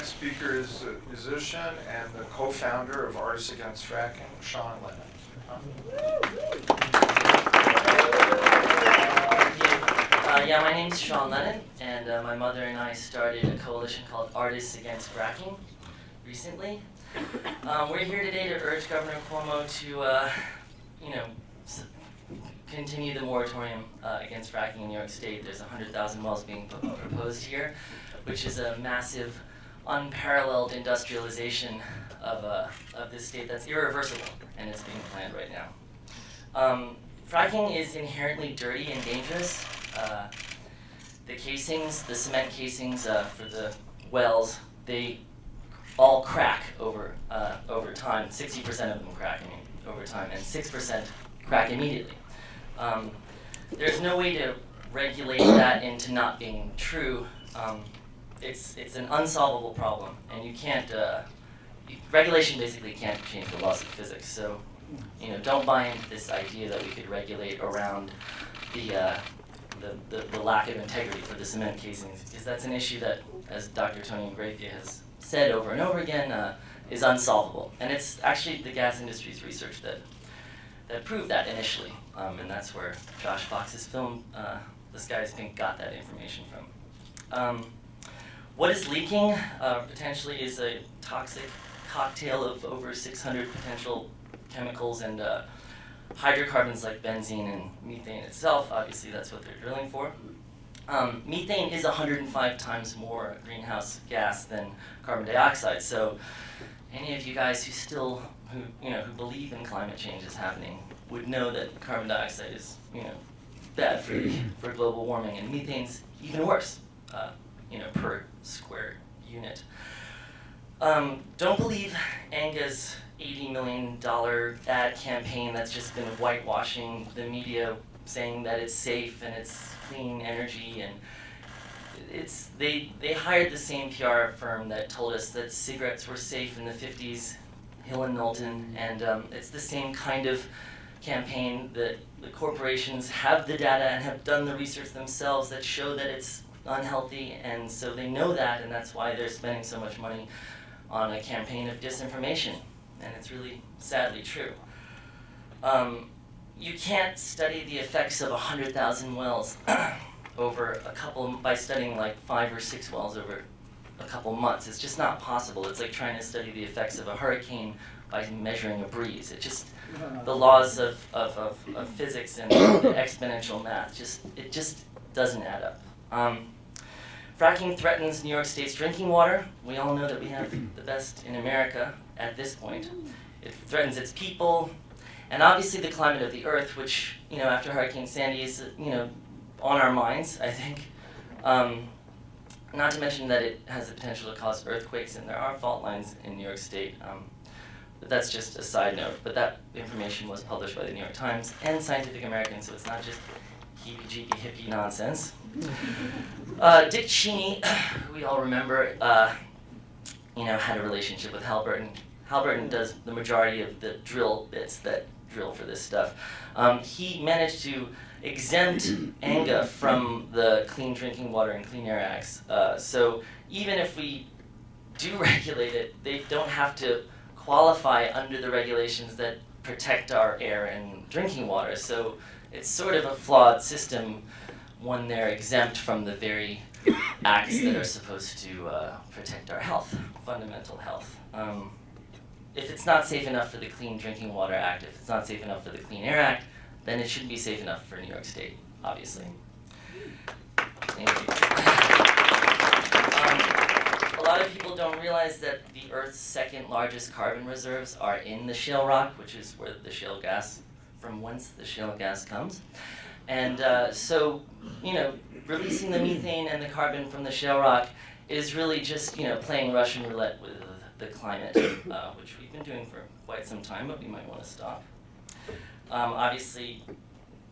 next speaker is a musician and the co-founder of Artists Against Fracking, Sean Lennon. Yeah, my name's Sean Lennon, and my mother and I started a coalition called Artists Against Fracking recently. We're here today to urge Governor Cuomo to, continue the moratorium against fracking in New York State. There's 100,000 wells being proposed here, which is a massive, unparalleled industrialization of this state that's irreversible, and it's being planned right now. Fracking is inherently dirty and dangerous. The casings, the cement casings for the wells, they all crack over time. 60% of them crack over time, and 6% crack immediately. There's no way to regulate that into not being true. It's an unsolvable problem, and you can't. Regulation basically can't change the laws of physics. So, don't buy into this idea that we could regulate around the lack of integrity for the cement casings, because that's an issue that, as Dr. Tony Ingrafia has said over and over again, is unsolvable. And it's actually the gas industry's research that proved that initially, and that's where Josh Fox's film, The Sky is Pink, got that information from. What is leaking potentially is a toxic cocktail of over 600 potential chemicals and hydrocarbons like benzene and methane itself. Obviously, that's what they're drilling for. Methane is 105 times more greenhouse gas than carbon dioxide. So, any of you guys who believe in climate change is happening would know that carbon dioxide is, bad for global warming, and methane's even worse, per square unit. Don't believe ANGA's $80 million ad campaign that's just been whitewashing the media, saying that it's safe and it's clean energy, and they hired the same PR firm that told us that cigarettes were safe in the 50s, Hill and Knowlton, and it's the same kind of campaign that the corporations have the data and have done the research themselves that show that it's unhealthy, and so they know that, and that's why they're spending so much money on a campaign of disinformation, and it's really sadly true. You can't study the effects of 100,000 wells by studying like 5 or 6 wells over a couple months. It's just not possible. It's like trying to study the effects of a hurricane by measuring a breeze. The laws of physics and exponential math, it just doesn't add up. Fracking threatens New York State's drinking water. We all know that we have the best in America at this point. It threatens its people, and obviously the climate of the Earth, which, after Hurricane Sandy is, on our minds, I think. Not to mention that it has the potential to cause earthquakes, and there are fault lines in New York State. But that's just a side note. But that information was published by the New York Times and Scientific American, so it's not just heebie-jeebie hippie nonsense. Dick Cheney, who we all remember, had a relationship with Halliburton. Halliburton does the majority of the drill bits that drill for this stuff. He managed to exempt ANGA from the Clean Drinking Water and Clean Air Acts. So even if we do regulate it, they don't have to qualify under the regulations that protect our air and drinking water. So it's sort of a flawed system when they're exempt from the very acts that are supposed to protect our health, fundamental health. If it's not safe enough for the Clean Drinking Water Act, if it's not safe enough for the Clean Air Act, then it shouldn't be safe enough for New York State, obviously. Thank you. A lot of people don't realize that the Earth's second largest carbon reserves are in the shale rock, which is where the shale gas, from whence the shale gas comes. And so, releasing the methane and the carbon from the shale rock is really just, playing Russian roulette with the climate, which we've been doing for quite some time, but we might want to stop. Obviously,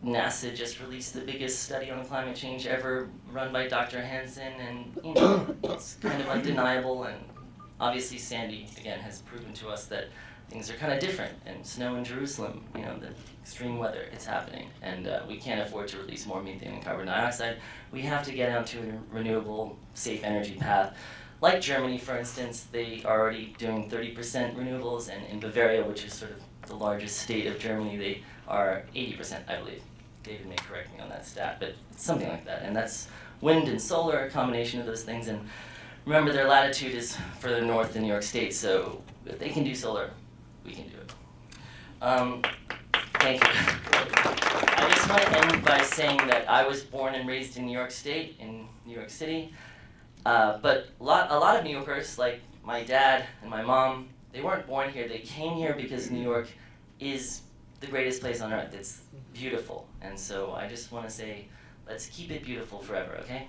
NASA just released the biggest study on climate change ever run by Dr. Hansen, and it's kind of undeniable, and obviously Sandy, again, has proven to us that things are kind of different, and snow in Jerusalem, the extreme weather, it's happening, and we can't afford to release more methane and carbon dioxide. We have to get onto a renewable, safe energy path like Germany, for instance, they are already doing 30% renewables, and in Bavaria, which is sort of the largest state of Germany, they are 80%, I believe. David may correct me on that stat, but it's something like that. And that's wind and solar, a combination of those things. And remember, their latitude is further north than New York State, so if they can do solar, we can do it. Thank you. I just want to end by saying that I was born and raised in New York State, in New York City. But a lot of New Yorkers, like my dad and my mom, they weren't born here. They came here because New York is the greatest place on earth. It's beautiful. And so I just want to say, let's keep it beautiful forever, okay?